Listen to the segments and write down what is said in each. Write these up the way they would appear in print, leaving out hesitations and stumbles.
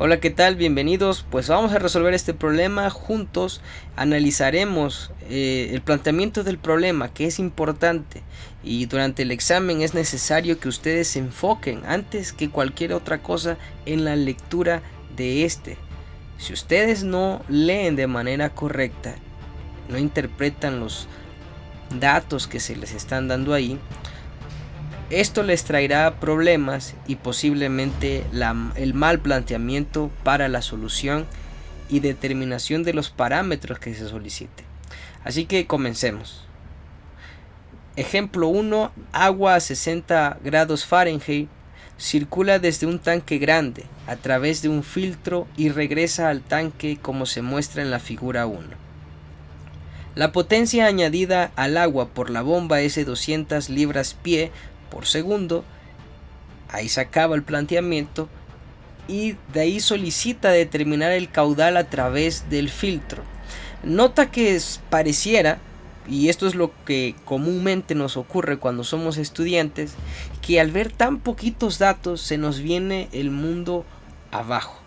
Hola, ¿qué tal? Bienvenidos. Pues vamos a resolver este problema juntos. Analizaremos el planteamiento del problema, que es importante, y durante el examen es necesario que ustedes se enfoquen antes que cualquier otra cosa en la lectura de este. Si ustedes no leen de manera correcta, no interpretan los datos que se les están dando ahí, esto les traerá problemas y posiblemente el mal planteamiento para la solución y determinación de los parámetros que se solicite. Así que comencemos. Ejemplo 1. Agua a 60 grados Fahrenheit circula desde un tanque grande a través de un filtro y regresa al tanque como se muestra en la figura 1. La potencia añadida al agua por la bomba es de 200 libras-pie por segundo. Ahí se acaba el planteamiento y de ahí solicita determinar el caudal a través del filtro. Nota que pareciera, y esto es lo que comúnmente nos ocurre cuando somos estudiantes, que al ver tan poquitos datos se nos viene el mundo abajo.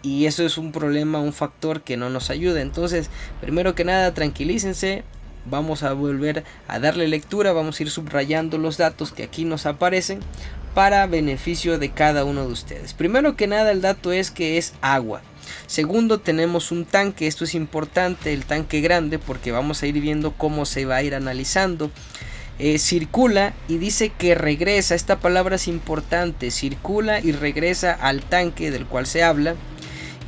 Y eso es un problema, un factor que no nos ayuda. Entonces, primero que nada, tranquilícense. Vamos a volver a darle lectura, vamos a ir subrayando los datos que aquí nos aparecen para beneficio de cada uno de ustedes. Primero que nada, el dato es que es agua. Segundo, tenemos un tanque, esto es importante, el tanque grande, porque vamos a ir viendo cómo se va a ir analizando. Circula y dice que regresa, esta palabra es importante, circula y regresa al tanque del cual se habla.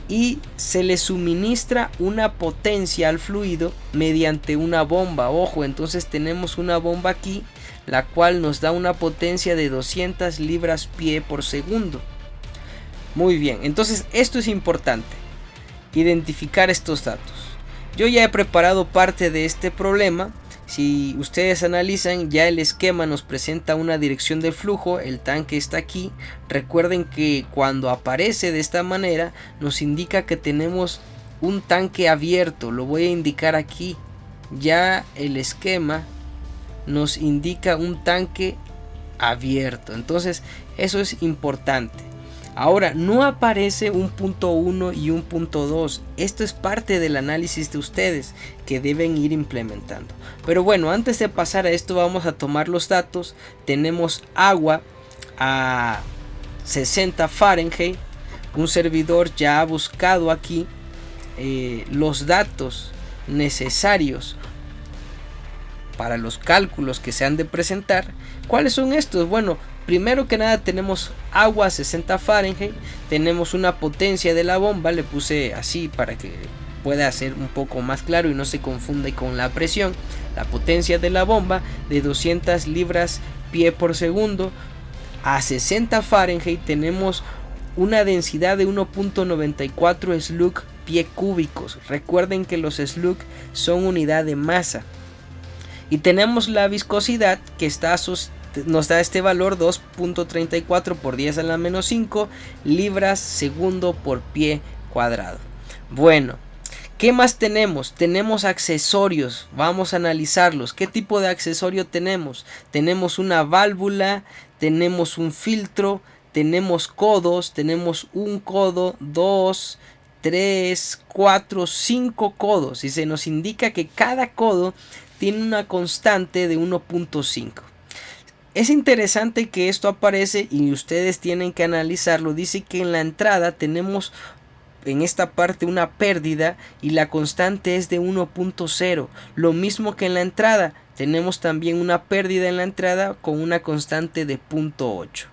Y se le suministra una potencia al fluido mediante una bomba. Ojo, entonces tenemos una bomba aquí, la cual nos da una potencia de 200 libras-pie por segundo. Muy bien, entonces esto es importante, identificar estos datos. Yo ya he preparado parte de este problema. Si ustedes analizan, ya el esquema nos presenta una dirección de flujo, el tanque está aquí. Recuerden que cuando aparece de esta manera nos indica que tenemos un tanque abierto, lo voy a indicar aquí. Ya el esquema nos indica un tanque abierto, entonces eso es importante. Ahora, no aparece un punto 1 y un punto 2. Esto es parte del análisis de ustedes que deben ir implementando. Pero bueno, antes de pasar a esto vamos a tomar los datos. Tenemos agua a 60 Fahrenheit. Un servidor ya ha buscado aquí los datos necesarios para los cálculos que se han de presentar. ¿Cuáles son estos? Bueno, primero que nada tenemos agua a 60 Fahrenheit, tenemos una potencia de la bomba, le puse así para que pueda ser un poco más claro y no se confunda con la presión. La potencia de la bomba de 200 libras-pie por segundo. A 60 Fahrenheit tenemos una densidad de 1.94 slug-pie cúbicos. Recuerden que los slug son unidad de masa. Y tenemos la viscosidad que nos da este valor 2.34 por 10 a la menos 5 libras segundo por pie cuadrado. Bueno, ¿qué más tenemos? Tenemos accesorios, vamos a analizarlos. ¿Qué tipo de accesorio tenemos? Tenemos una válvula, tenemos un filtro, tenemos codos, tenemos un codo, 2, 3, 4, 5 codos. Y se nos indica que cada codo tiene una constante de 1.5. Es interesante que esto aparece y ustedes tienen que analizarlo. Dice que en la entrada tenemos en esta parte una pérdida y la constante es de 1.0. Lo mismo que en la entrada, tenemos también una pérdida en la entrada con una constante de 0.8.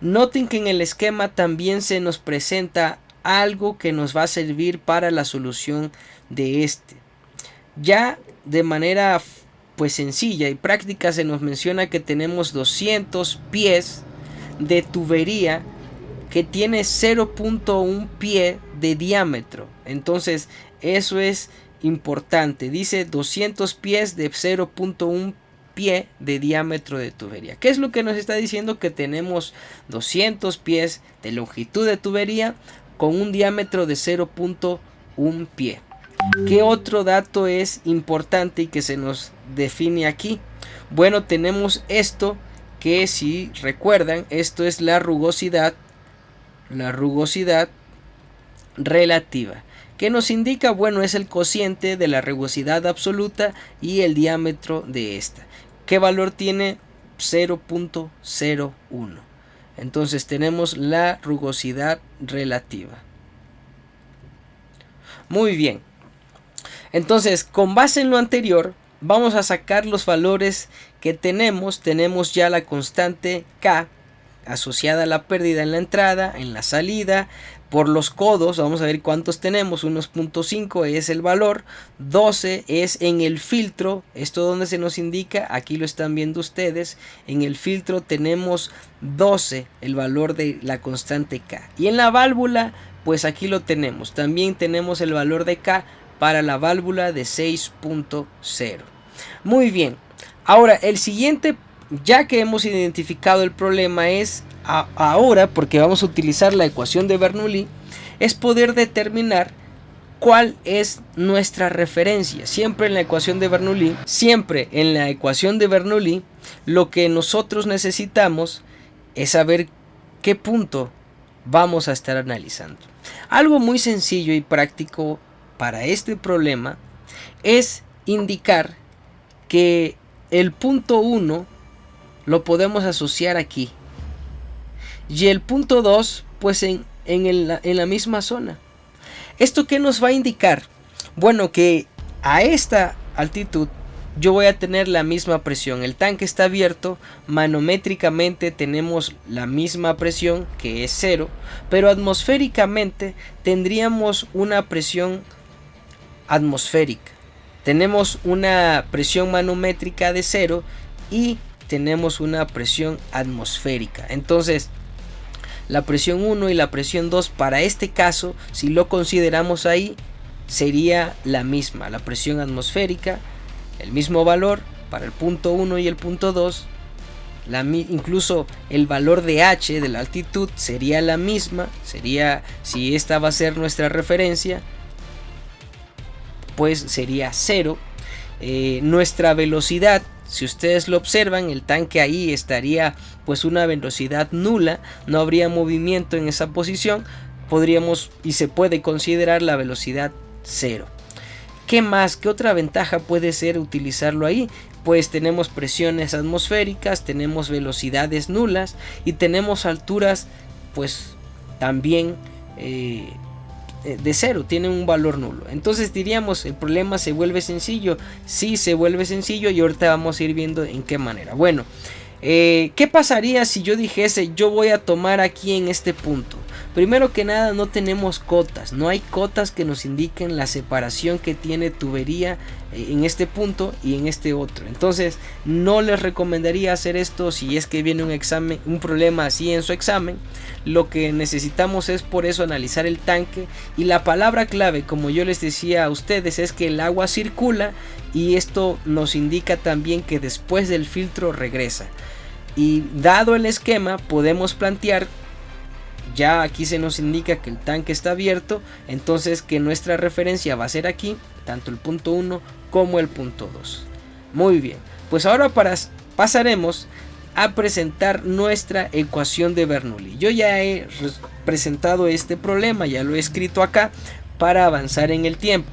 Noten que en el esquema también se nos presenta algo que nos va a servir para la solución de este. Ya de manera pues sencilla y práctica se nos menciona que tenemos 200 pies de tubería que tiene 0.1 pie de diámetro. Entonces eso es importante. Dice 200 pies de 0.1 pie de diámetro de tubería. ¿Qué es lo que nos está diciendo? Que tenemos 200 pies de longitud de tubería con un diámetro de 0.1 pie. ¿Qué otro dato es importante y que se nos define aquí? Bueno, tenemos esto que, si recuerdan, esto es la rugosidad la rugosidad relativa, que nos indica, bueno, es el cociente de la rugosidad absoluta y el diámetro de esta. ¿Qué valor tiene? 0.01. Entonces tenemos la rugosidad relativa. Muy bien. Entonces, con base en lo anterior, vamos a sacar los valores que tenemos. Tenemos ya la constante K asociada a la pérdida en la entrada, en la salida. Por los codos, vamos a ver cuántos tenemos. 1.5 es el valor, 12 es en el filtro. Esto donde se nos indica, aquí lo están viendo ustedes. En el filtro tenemos 12, el valor de la constante K. Y en la válvula, pues aquí lo tenemos. También tenemos el valor de K para la válvula de 6.0. Muy bien, ahora el siguiente, ya que hemos identificado el problema, es ahora, porque vamos a utilizar la ecuación de Bernoulli, es poder determinar cuál es nuestra referencia. Siempre en la ecuación de Bernoulli, lo que nosotros necesitamos es saber qué punto vamos a estar analizando. Algo muy sencillo y práctico para este problema es indicar que el punto 1 lo podemos asociar aquí y el punto 2 pues en la misma zona. ¿Esto qué nos va a indicar? Bueno, que a esta altitud yo voy a tener la misma presión. El tanque está abierto, manométricamente tenemos la misma presión, que es 0, pero atmosféricamente tendríamos una presión atmosférica. Tenemos una presión manométrica de 0 y tenemos una presión atmosférica. Entonces, la presión 1 y la presión 2 para este caso, si lo consideramos ahí, sería la misma. La presión atmosférica, el mismo valor para el punto 1 y el punto 2. Incluso el valor de H de la altitud sería la misma. Sería, si esta va a ser nuestra referencia, pues sería 0. Nuestra velocidad, si ustedes lo observan, el tanque ahí estaría pues una velocidad nula, no habría movimiento en esa posición. Podríamos y se puede considerar la velocidad 0. ¿Qué más? ¿Qué otra ventaja puede ser utilizarlo ahí? Pues tenemos presiones atmosféricas, tenemos velocidades nulas y tenemos alturas pues también de 0, tienen un valor nulo. Entonces diríamos, el problema se vuelve sencillo. Sí, se vuelve sencillo y ahorita vamos a ir viendo en qué manera. Bueno, ¿qué pasaría si yo dijese yo voy a tomar aquí en este punto? Primero que nada, no tenemos cotas, no hay cotas que nos indiquen la separación que tiene tubería en este punto y en este otro. Entonces no les recomendaría hacer esto si es que viene un problema así en su examen. Lo que necesitamos es por eso analizar el tanque, y la palabra clave, como yo les decía a ustedes, es que el agua circula, y esto nos indica también que después del filtro regresa. Y dado el esquema podemos plantear, ya aquí se nos indica que el tanque está abierto, entonces que nuestra referencia va a ser aquí, tanto el punto 1 como el punto 2. Muy bien, pues ahora pasaremos a presentar nuestra ecuación de Bernoulli. Yo ya he presentado este problema, ya lo he escrito acá para avanzar en el tiempo.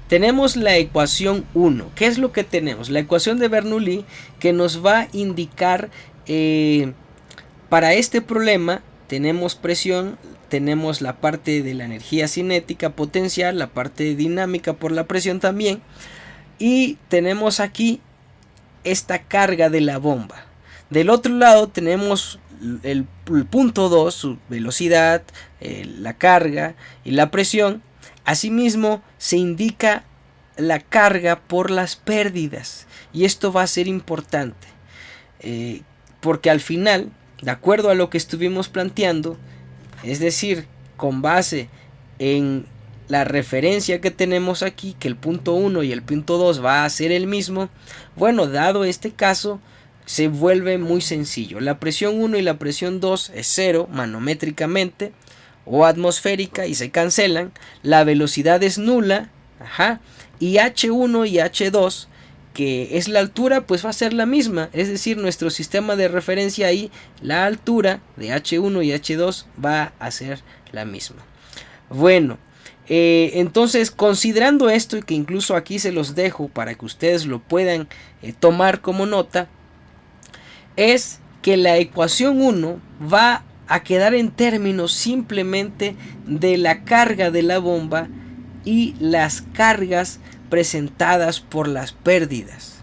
Tenemos la ecuación 1. ¿Qué es lo que tenemos? La ecuación de Bernoulli, que nos va a indicar para este problema. Tenemos presión, tenemos la parte de la energía cinética potencial, la parte dinámica por la presión también, y tenemos aquí esta carga de la bomba. Del otro lado tenemos el punto 2, su velocidad, la carga y la presión. Asimismo se indica la carga por las pérdidas, y esto va a ser importante porque al final, de acuerdo a lo que estuvimos planteando, es decir, con base en la referencia que tenemos aquí, que el punto 1 y el punto 2 va a ser el mismo, bueno, dado este caso, se vuelve muy sencillo. La presión 1 y la presión 2 es 0 manométricamente o atmosférica y se cancelan. La velocidad es nula, y H1 y H2 que es la altura, pues va a ser la misma, es decir, nuestro sistema de referencia ahí, la altura de H1 y H2 va a ser la misma. Bueno, entonces considerando esto, y que incluso aquí se los dejo para que ustedes lo puedan tomar como nota, es que la ecuación 1 va a quedar en términos simplemente de la carga de la bomba y las cargas presentadas por las pérdidas.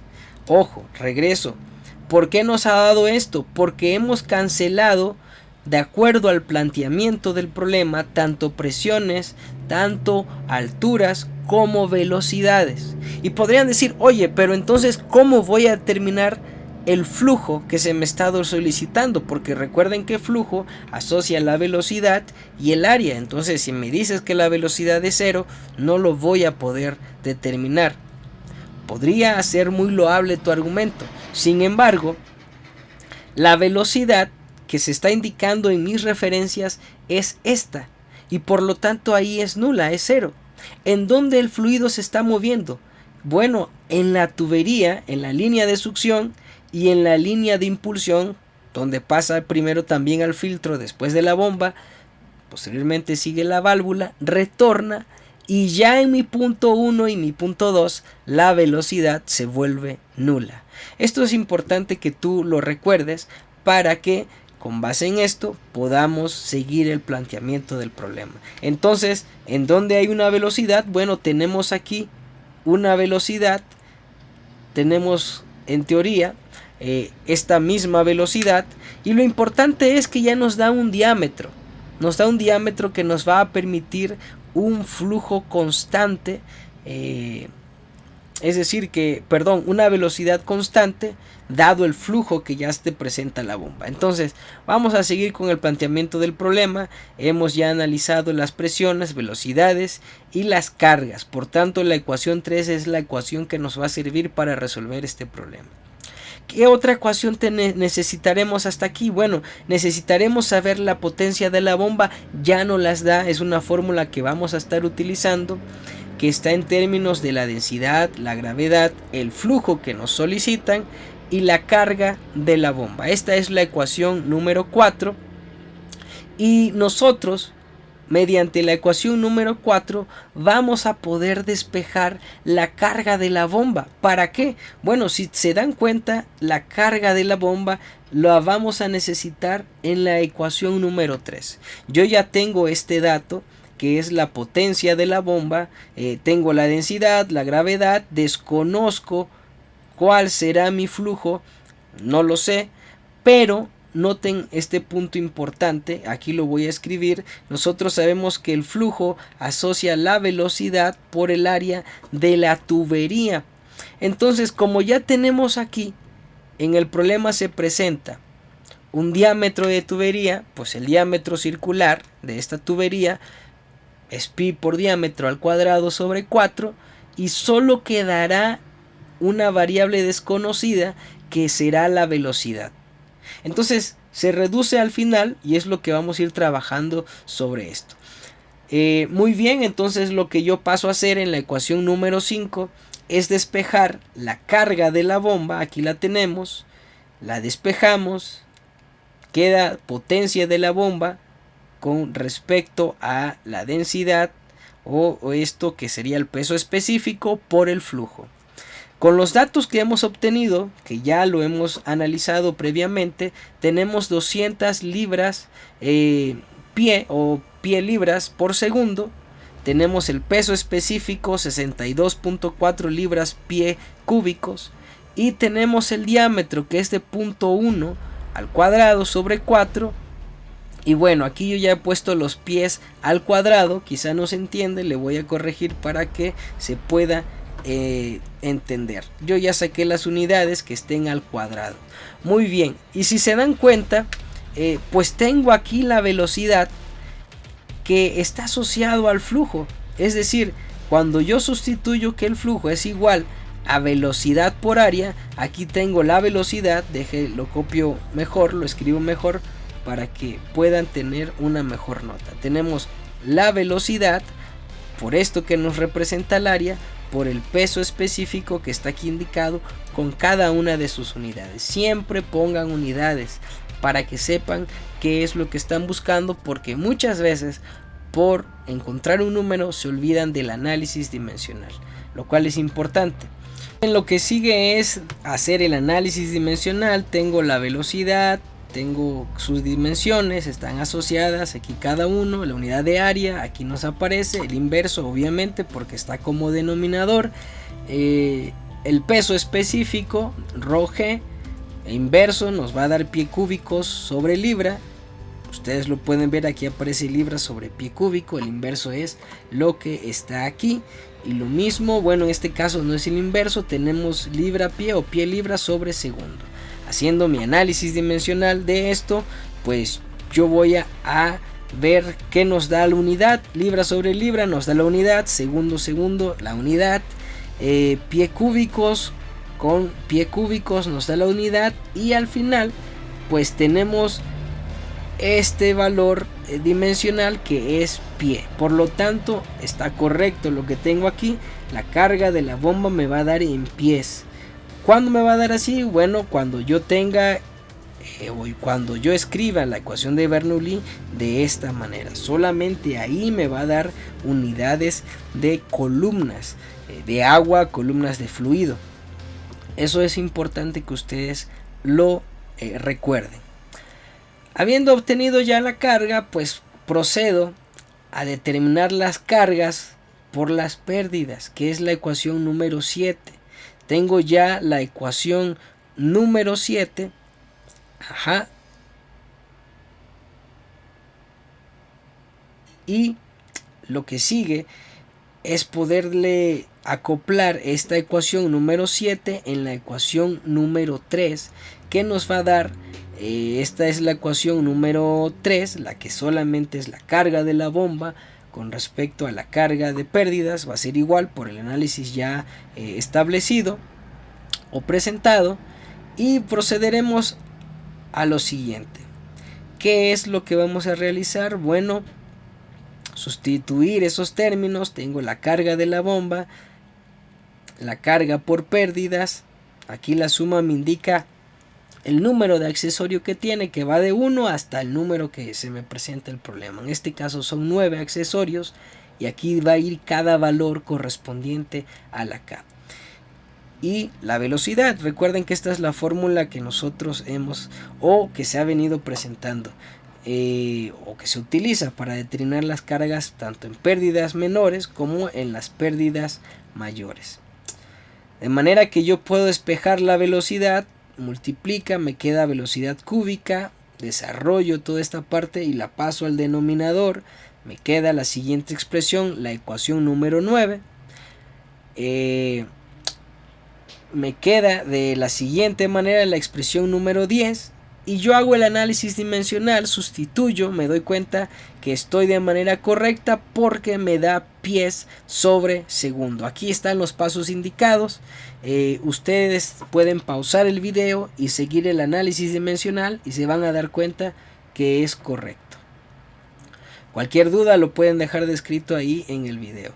Ojo, regreso. ¿Por qué nos ha dado esto? Porque hemos cancelado, de acuerdo al planteamiento del problema, tanto presiones, tanto alturas como velocidades. Y podrían decir, oye, pero entonces, ¿cómo voy a determinar el flujo que se me está solicitando? Porque recuerden que flujo asocia la velocidad y el área. Entonces, si me dices que la velocidad es 0, no lo voy a poder determinar. Podría ser muy loable tu argumento. Sin embargo, la velocidad que se está indicando en mis referencias es esta, y por lo tanto ahí es nula, es 0. ¿En dónde el fluido se está moviendo? Bueno, en la tubería, en la línea de succión y en la línea de impulsión, donde pasa primero también al filtro después de la bomba, posteriormente sigue la válvula, retorna, y ya en mi punto 1 y mi punto 2 la velocidad se vuelve nula. Esto es importante que tú lo recuerdes para que con base en esto podamos seguir el planteamiento del problema. Entonces, ¿en dónde hay una velocidad? Bueno, tenemos aquí una velocidad, tenemos en teoría esta misma velocidad, y lo importante es que ya nos da un diámetro. Nos da un diámetro que nos va a permitir un flujo constante, es decir que, una velocidad constante dado el flujo que ya te presenta la bomba. Entonces vamos a seguir con el planteamiento del problema. Hemos ya analizado las presiones, velocidades y las cargas. Por tanto, la ecuación 3 es la ecuación que nos va a servir para resolver este problema. ¿Qué otra ecuación necesitaremos hasta aquí? Bueno, necesitaremos saber la potencia de la bomba. Ya no las da, es una fórmula que vamos a estar utilizando, que está en términos de la densidad, la gravedad, el flujo que nos solicitan y la carga de la bomba. Esta es la ecuación número 4, y nosotros, mediante la ecuación número 4, vamos a poder despejar la carga de la bomba. ¿Para qué? Bueno, si se dan cuenta, la carga de la bomba la vamos a necesitar en la ecuación número 3. Yo ya tengo este dato, que es la potencia de la bomba, tengo la densidad, la gravedad, desconozco cuál será mi flujo, no lo sé, pero noten este punto importante, aquí lo voy a escribir. Nosotros sabemos que el flujo asocia la velocidad por el área de la tubería. Entonces, como ya tenemos aquí, en el problema se presenta un diámetro de tubería, pues el diámetro circular de esta tubería es pi por diámetro al cuadrado sobre 4, y solo quedará una variable desconocida que será la velocidad. Entonces se reduce al final, y es lo que vamos a ir trabajando sobre esto. Muy bien, entonces lo que yo paso a hacer en la ecuación número 5 es despejar la carga de la bomba. Aquí la tenemos, la despejamos, queda potencia de la bomba con respecto a la densidad o esto que sería el peso específico por el flujo. Con los datos que hemos obtenido, que ya lo hemos analizado previamente, tenemos 200 libras pie libras por segundo. Tenemos el peso específico 62.4 libras pie cúbicos, y tenemos el diámetro, que es de 0.1 al cuadrado sobre 4. Y bueno, aquí yo ya he puesto los pies al cuadrado, quizá no se entiende, le voy a corregir para que se pueda entender. Yo ya saqué las unidades que estén al cuadrado. Muy bien, y si se dan cuenta, pues tengo aquí la velocidad que está asociado al flujo. Es decir, cuando yo sustituyo que el flujo es igual a velocidad por área, aquí tengo la velocidad, lo copio mejor, lo escribo mejor para que puedan tener una mejor nota. Tenemos la velocidad por esto que nos representa el área por el peso específico que está aquí indicado con cada una de sus unidades. Siempre pongan unidades para que sepan qué es lo que están buscando, porque muchas veces por encontrar un número se olvidan del análisis dimensional, lo cual es importante. En lo que sigue es hacer el análisis dimensional. Tengo la velocidad, tengo sus dimensiones, están asociadas aquí cada uno, la unidad de área, aquí nos aparece el inverso obviamente porque está como denominador, el peso específico, ρg, inverso nos va a dar pie cúbicos sobre libra. Ustedes lo pueden ver, aquí aparece libra sobre pie cúbico, el inverso es lo que está aquí. Y lo mismo, bueno, en este caso no es el inverso, tenemos libra pie o pie libra sobre segundo. Haciendo mi análisis dimensional de esto, pues yo voy a ver qué nos da la unidad. Libra sobre libra nos da la unidad, segundo la unidad, pie cúbicos con pie cúbicos nos da la unidad, y al final pues tenemos este valor dimensional que es pie. Por lo tanto está correcto lo que tengo aquí. La carga de la bomba me va a dar en pies. ¿Cuándo me va a dar así? Bueno, cuando yo tenga cuando yo escriba la ecuación de Bernoulli de esta manera. Solamente ahí me va a dar unidades de columnas de agua, columnas de fluido. Eso es importante que ustedes lo recuerden. Habiendo obtenido ya la carga, pues procedo a determinar las cargas por las pérdidas, que es la ecuación número 7. Tengo ya la ecuación número 7. Y lo que sigue es poderle acoplar esta ecuación número 7 en la ecuación número 3, que nos va a dar, esta es la ecuación número 3, la que solamente es la carga de la bomba con respecto a la carga de pérdidas, va a ser igual por el análisis ya establecido o presentado, y procederemos a lo siguiente. ¿Qué es lo que vamos a realizar? Bueno, sustituir esos términos. Tengo la carga de la bomba, la carga por pérdidas, aquí la suma me indica el número de accesorio que tiene, que va de 1 hasta el número que se me presenta el problema. En este caso son 9 accesorios, y aquí va a ir cada valor correspondiente a la K. Y la velocidad, recuerden que esta es la fórmula que nosotros hemos, o que se ha venido presentando, o que se utiliza para determinar las cargas tanto en pérdidas menores como en las pérdidas mayores. De manera que yo puedo despejar la velocidad, multiplica, me queda velocidad cúbica, desarrollo toda esta parte y la paso al denominador, me queda la siguiente expresión, la ecuación número 9. Me queda de la siguiente manera la expresión número 10, y yo hago el análisis dimensional, sustituyo, me doy cuenta que estoy de manera correcta porque me da pies sobre segundo. Aquí están los pasos indicados. Ustedes pueden pausar el video y seguir el análisis dimensional y se van a dar cuenta que es correcto. Cualquier duda lo pueden dejar descrito ahí en el video.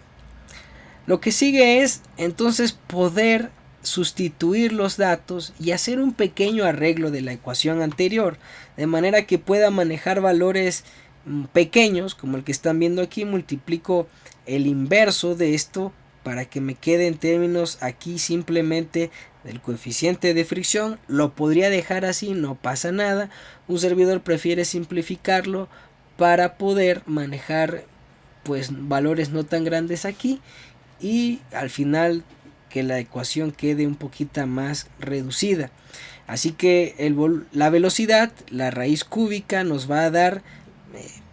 Lo que sigue es entonces poder sustituir los datos y hacer un pequeño arreglo de la ecuación anterior, de manera que pueda manejar valores pequeños como el que están viendo aquí. Multiplico el inverso de esto para que me quede en términos aquí simplemente del coeficiente de fricción. Lo podría dejar así, no pasa nada. Un servidor prefiere simplificarlo para poder manejar pues valores no tan grandes aquí, y al final que la ecuación quede un poquito más reducida. Así que la velocidad, la raíz cúbica nos va a dar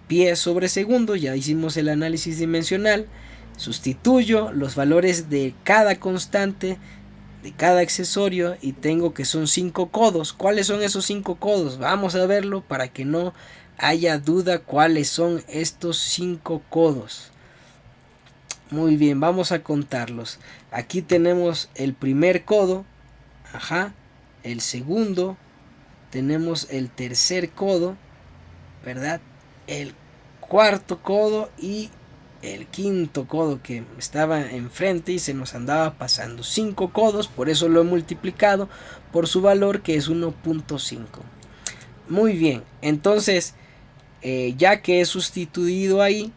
pie sobre segundo. Ya hicimos el análisis dimensional. Sustituyo los valores de cada constante, de cada accesorio, y tengo que son 5 codos. ¿Cuáles son esos 5 codos? Vamos a verlo para que no haya duda cuáles son estos 5 codos. Muy bien, vamos a contarlos. Aquí tenemos el primer codo, el segundo, tenemos el tercer codo, ¿verdad? El cuarto codo y el quinto codo que estaba enfrente y se nos andaba pasando 5 codos, por eso lo he multiplicado por su valor, que es 1.5. Muy bien, entonces ya que he sustituido ahí,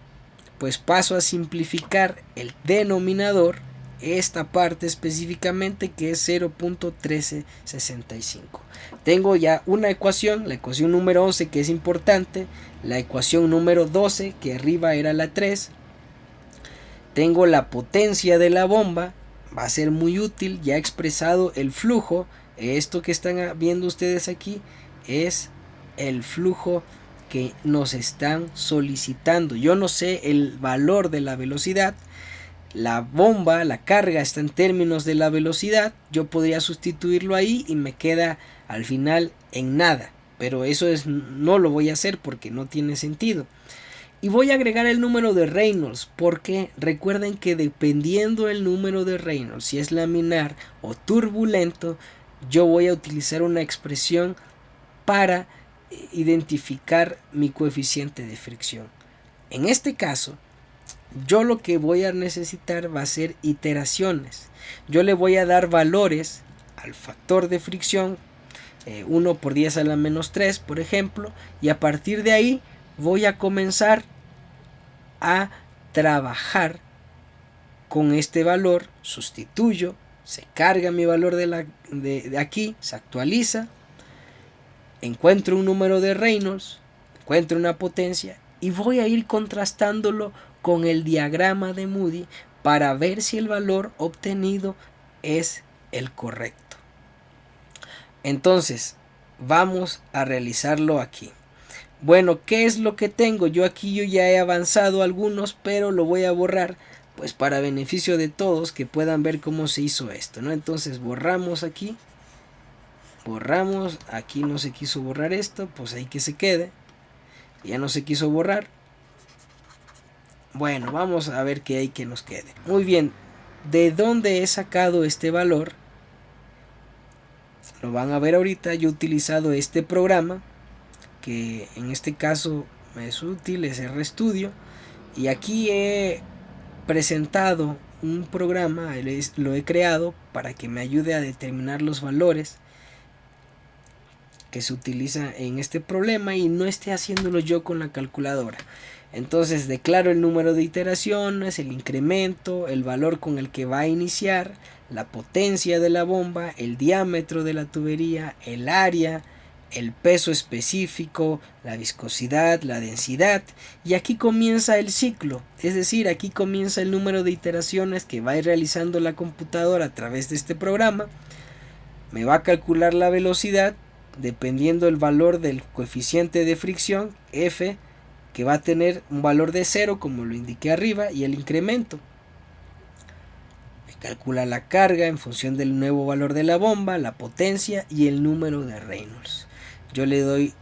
pues paso a simplificar el denominador, esta parte específicamente, que es 0.1365. Tengo ya una ecuación, la ecuación número 11, que es importante, la ecuación número 12, que arriba era la 3. Tengo la potencia de la bomba, va a ser muy útil, ya he expresado el flujo. Esto que están viendo ustedes aquí es el flujo que nos están solicitando. Yo no sé el valor de la velocidad. La bomba, la carga está en términos de la velocidad. Yo podría sustituirlo ahí y me queda al final en nada. Pero eso no lo voy a hacer porque no tiene sentido. Y voy a agregar el número de Reynolds, porque recuerden que dependiendo del número de Reynolds, si es laminar o turbulento, yo voy a utilizar una expresión para identificar mi coeficiente de fricción. En este caso, yo lo que voy a necesitar va a ser iteraciones. Yo le voy a dar valores al factor de fricción, 1 por 10 a la menos 3, por ejemplo, y a partir de ahí voy a comenzar a trabajar con este valor. Sustituyo, se carga mi valor de aquí, se actualiza, encuentro un número de Reynolds, encuentro una potencia y voy a ir contrastándolo con el diagrama de Moody para ver si el valor obtenido es el correcto. Entonces, vamos a realizarlo aquí. Bueno, ¿qué es lo que tengo? Yo ya he avanzado algunos, pero lo voy a borrar, pues para beneficio de todos, que puedan ver cómo se hizo esto, ¿no? Entonces borramos aquí, borramos, aquí no se quiso borrar esto, pues ahí que se quede, ya no se quiso borrar. Bueno, vamos a ver qué hay que nos quede. Muy bien, ¿de dónde he sacado este valor? Lo van a ver ahorita. Yo he utilizado este programa, que en este caso es útil, es RStudio, y aquí he presentado un programa, lo he creado para que me ayude a determinar los valores que se utiliza en este problema y no esté haciéndolo yo con la calculadora. Entonces declaro el número de iteraciones, el incremento, el valor con el que va a iniciar, la potencia de la bomba, el diámetro de la tubería, el área, el peso específico, la viscosidad, la densidad, y aquí comienza el ciclo, es decir, aquí comienza el número de iteraciones que va a ir realizando la computadora a través de este programa. Me va a calcular la velocidad dependiendo del valor del coeficiente de fricción, F, que va a tener un valor de 0 como lo indiqué arriba, y el incremento. Me calcula la carga en función del nuevo valor de la bomba, la potencia y el número de Reynolds. Yo le doy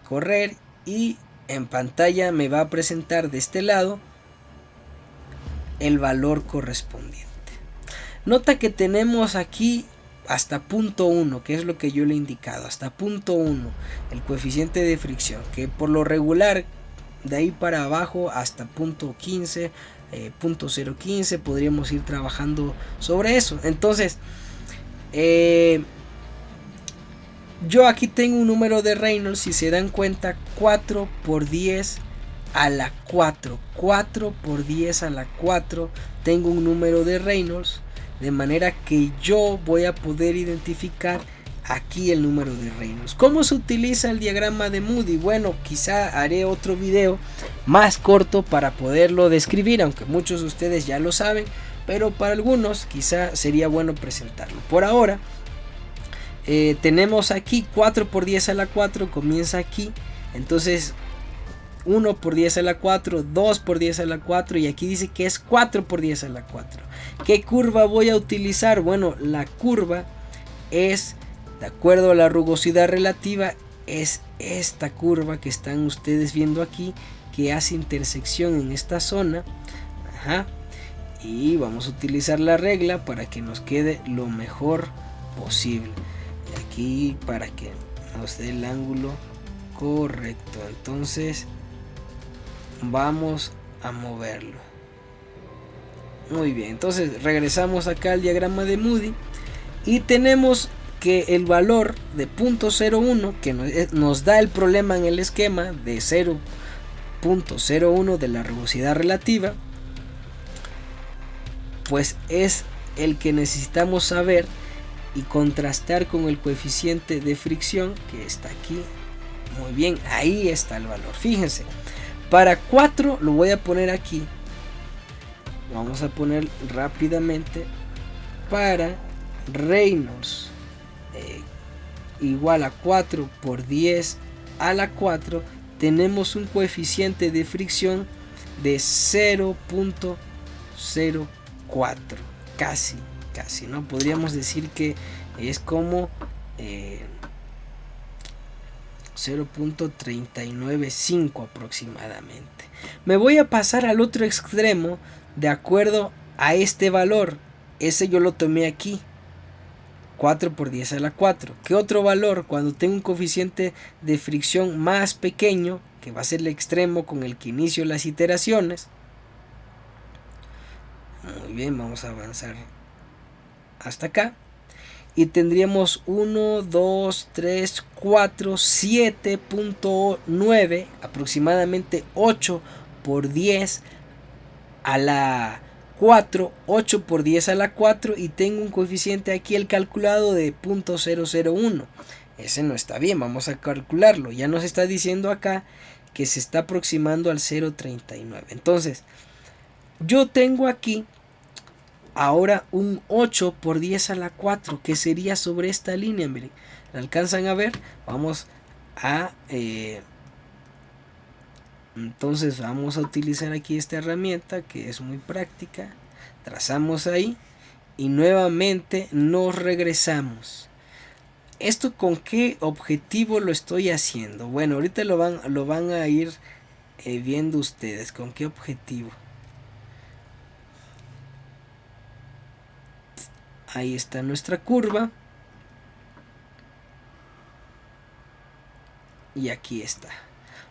correr y en pantalla me va a presentar de este lado el valor correspondiente. Nota que tenemos aquí hasta punto 1, que es lo que yo le he indicado, hasta punto 1, el coeficiente de fricción, que por lo regular de ahí para abajo hasta punto 15, punto 0.15 podríamos ir trabajando sobre eso. Entonces yo aquí tengo un número de Reynolds, si se dan cuenta, 4 por 10 a la 4, 4 por 10 a la 4, tengo un número de Reynolds, de manera que yo voy a poder identificar aquí el número de Reynolds. ¿Cómo se utiliza el diagrama de Moody? Bueno, quizá haré otro video más corto para poderlo describir, aunque muchos de ustedes ya lo saben, pero para algunos quizá sería bueno presentarlo. Por ahora, tenemos aquí 4 por 10 a la 4, comienza aquí, entonces 1 por 10 a la 4, 2 por 10 a la 4 y aquí dice que es 4 por 10 a la 4. ¿Qué curva voy a utilizar? Bueno, la curva es, de acuerdo a la rugosidad relativa, es esta curva que están ustedes viendo aquí, que hace intersección en esta zona. Y vamos a utilizar la regla para que nos quede lo mejor posible. Y aquí para que nos dé el ángulo correcto. Entonces vamos a moverlo. Muy bien, entonces regresamos acá al diagrama de Moody y tenemos que el valor de 0.01 que nos da el problema en el esquema de 0.01 de la rugosidad relativa, pues es el que necesitamos saber y contrastar con el coeficiente de fricción que está aquí. Muy bien, ahí está el valor. Fíjense, para 4 lo voy a poner aquí. Vamos a poner rápidamente para Reynolds igual a 4 por 10 a la 4. Tenemos un coeficiente de fricción de 0.04. Casi, ¿no? Podríamos decir que es como 0.395 aproximadamente. Me voy a pasar al otro extremo de acuerdo a este valor. Ese yo lo tomé aquí, 4 por 10 a la 4. ¿Qué otro valor? Cuando tengo un coeficiente de fricción más pequeño, que va a ser el extremo con el que inicio las iteraciones. Muy bien, vamos a avanzar hasta acá. Y tendríamos 1, 2, 3, 4, 7.9, aproximadamente 8 por 10 a la 4, 8 por 10 a la 4, y tengo un coeficiente aquí el calculado de 0.001. Ese no está bien, vamos a calcularlo. Ya nos está diciendo acá que se está aproximando al 0.39. Entonces, yo tengo aquí ahora un 8 por 10 a la 4, que sería sobre esta línea. Miren, ¿la alcanzan a ver? Vamos a entonces vamos a utilizar aquí esta herramienta que es muy práctica. Trazamos ahí y nuevamente nos regresamos. ¿Esto con qué objetivo lo estoy haciendo? Bueno, ahorita lo van a ir viendo ustedes. ¿Con qué objetivo? Ahí está nuestra curva. Y aquí está.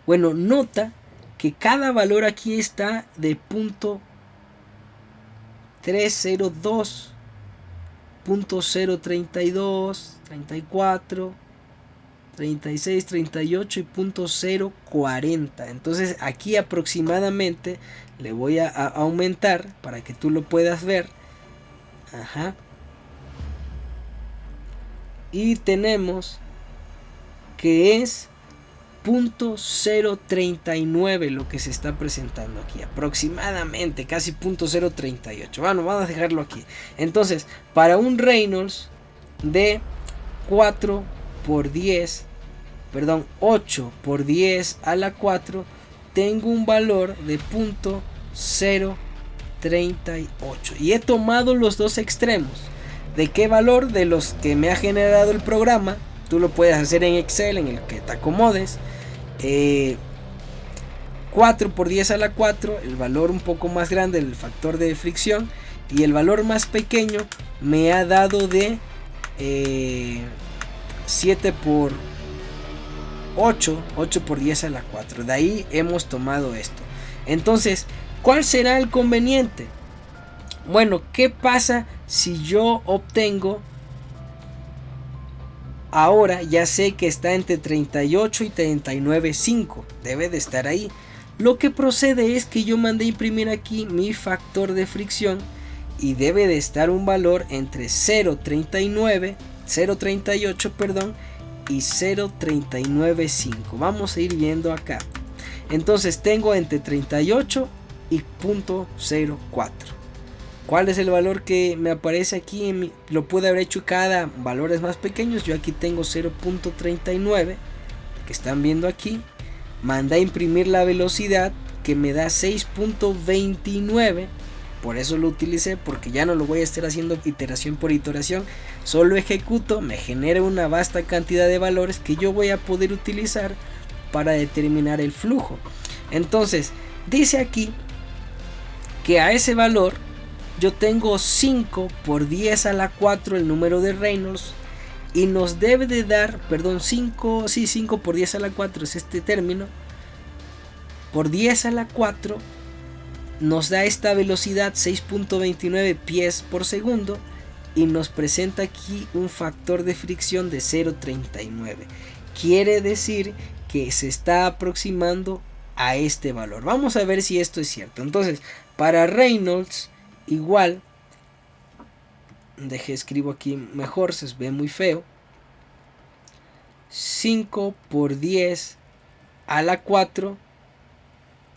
Bueno, nota que cada valor aquí está de 0.302, 0.032, 34, 36, 38 y 0.040. Entonces aquí aproximadamente le voy a aumentar para que tú lo puedas ver. Ajá. Y tenemos que es 0.039 lo que se está presentando aquí, aproximadamente casi 0.038. Bueno, vamos a dejarlo aquí. Entonces, para un Reynolds de 8 por 10 a la 4, tengo un valor de 0.038 y he tomado los dos extremos. ¿De qué valor? De los que me ha generado el programa. Tú lo puedes hacer en Excel, en el que te acomodes. 4 por 10 a la 4, el valor un poco más grande del factor de fricción, y el valor más pequeño me ha dado de 7 por 8 por 10 a la 4. De ahí hemos tomado esto. Entonces, ¿cuál será el conveniente? Bueno, ¿qué pasa si yo obtengo? Ahora ya sé que está entre 38 y 39.5. Debe de estar ahí. Lo que procede es que yo mandé imprimir aquí mi factor de fricción y debe de estar un valor entre 0.38, perdón, y 0.395. Vamos a ir viendo acá. Entonces tengo entre 38 y 0.04. ¿Cuál es el valor que me aparece aquí? Lo pude haber hecho cada valores más pequeños. Yo aquí tengo 0.39, que están viendo aquí. Mandé a imprimir la velocidad, que me da 6.29. Por eso lo utilicé, porque ya no lo voy a estar haciendo iteración por iteración. Solo ejecuto, me genera una vasta cantidad de valores que yo voy a poder utilizar para determinar el flujo. Entonces, dice aquí que a ese valor yo tengo 5 por 10 a la 4 el número de Reynolds, y nos debe de dar, 5 por 10 a la 4 es este término, por 10 a la 4 nos da esta velocidad 6.29 pies por segundo y nos presenta aquí un factor de fricción de 0.39. Quiere decir que se está aproximando a este valor. Vamos a ver si esto es cierto. Entonces, para Reynolds igual, escribo aquí mejor, se ve muy feo, 5 por 10 a la 4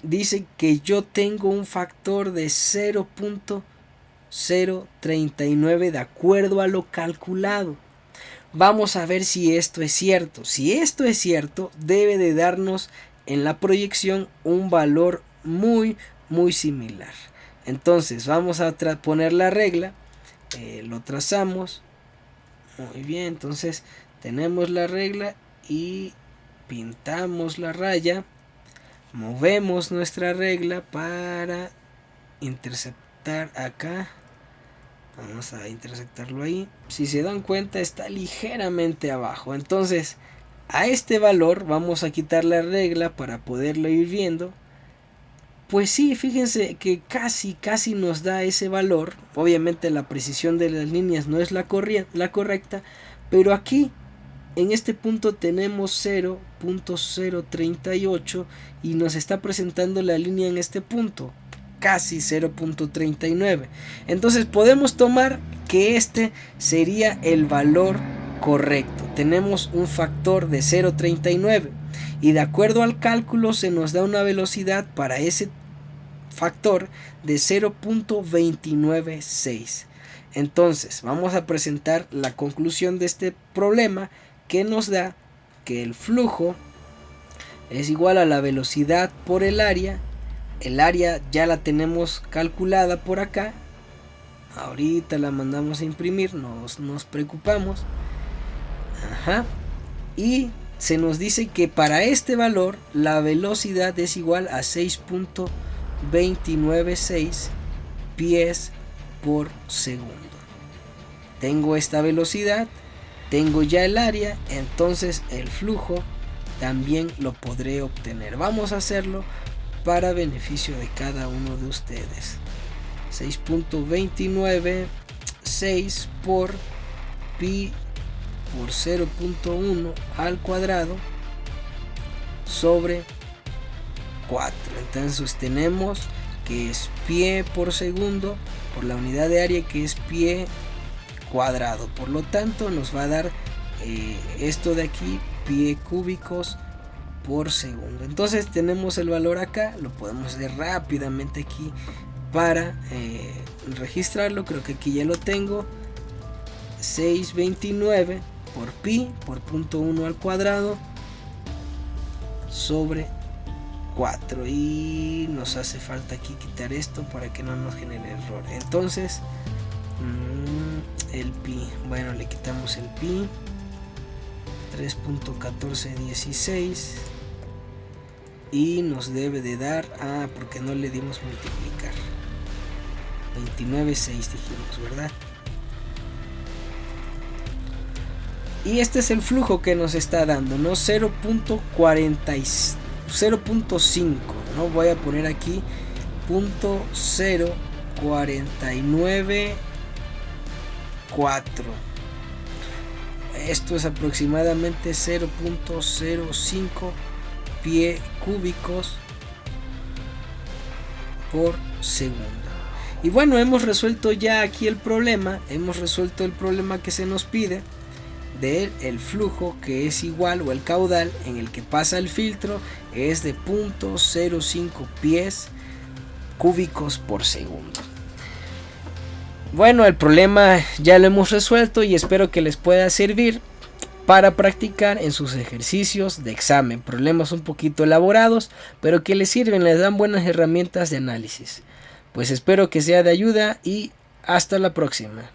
dice que yo tengo un factor de 0.039 de acuerdo a lo calculado. Vamos a ver si esto es cierto. Si esto es cierto, debe de darnos en la proyección un valor muy similar. Entonces vamos a poner la regla, lo trazamos. Muy bien, entonces tenemos la regla y pintamos la raya. Movemos nuestra regla para interceptar acá. Vamos a intersectarlo ahí. Si se dan cuenta, está ligeramente abajo. Entonces, a este valor vamos a quitar la regla para poderlo ir viendo. Pues sí, fíjense que casi nos da ese valor. Obviamente la precisión de las líneas no es la correcta, pero aquí en este punto tenemos 0.038 y nos está presentando la línea en este punto, casi 0.39. Entonces podemos tomar que este sería el valor correcto. Tenemos un factor de 0.39 y de acuerdo al cálculo se nos da una velocidad para ese factor de 0.296. Entonces vamos a presentar la conclusión de este problema, que nos da que el flujo es igual a la velocidad por el área. El área ya la tenemos calculada por acá. Ahorita la mandamos a imprimir, no nos preocupamos. Y se nos dice que para este valor la velocidad es igual a 6.296 pies por segundo. Tengo esta velocidad, tengo ya el área, entonces el flujo también lo podré obtener. Vamos a hacerlo para beneficio de cada uno de ustedes. 6.296 por pi por 0.1 al cuadrado sobre 4. Entonces tenemos que es pie por segundo por la unidad de área, que es pie cuadrado. Por lo tanto nos va a dar esto de aquí, pie cúbicos por segundo. Entonces tenemos el valor acá, lo podemos hacer rápidamente aquí para registrarlo. Creo que aquí ya lo tengo. 629 por pi por 0.1 al cuadrado sobre 4, y nos hace falta aquí quitar esto para que no nos genere error. Entonces el pi, bueno, le quitamos el pi, 3.1416, y nos debe de dar, porque no le dimos multiplicar, 29.6 dijimos, ¿verdad? Y este es el flujo que nos está dando, ¿no? 0.5, ¿no? Voy a poner aquí .0494. Esto es aproximadamente 0.05 pie cúbicos por segundo. Y bueno, hemos resuelto ya aquí el problema. Hemos resuelto el problema que se nos pide del flujo, que es igual, o el caudal en el que pasa el filtro es de 0.05 pies cúbicos por segundo. Bueno, el problema ya lo hemos resuelto y espero que les pueda servir para practicar en sus ejercicios de examen. Problemas un poquito elaborados, pero que les sirven, les dan buenas herramientas de análisis. Pues espero que sea de ayuda y hasta la próxima.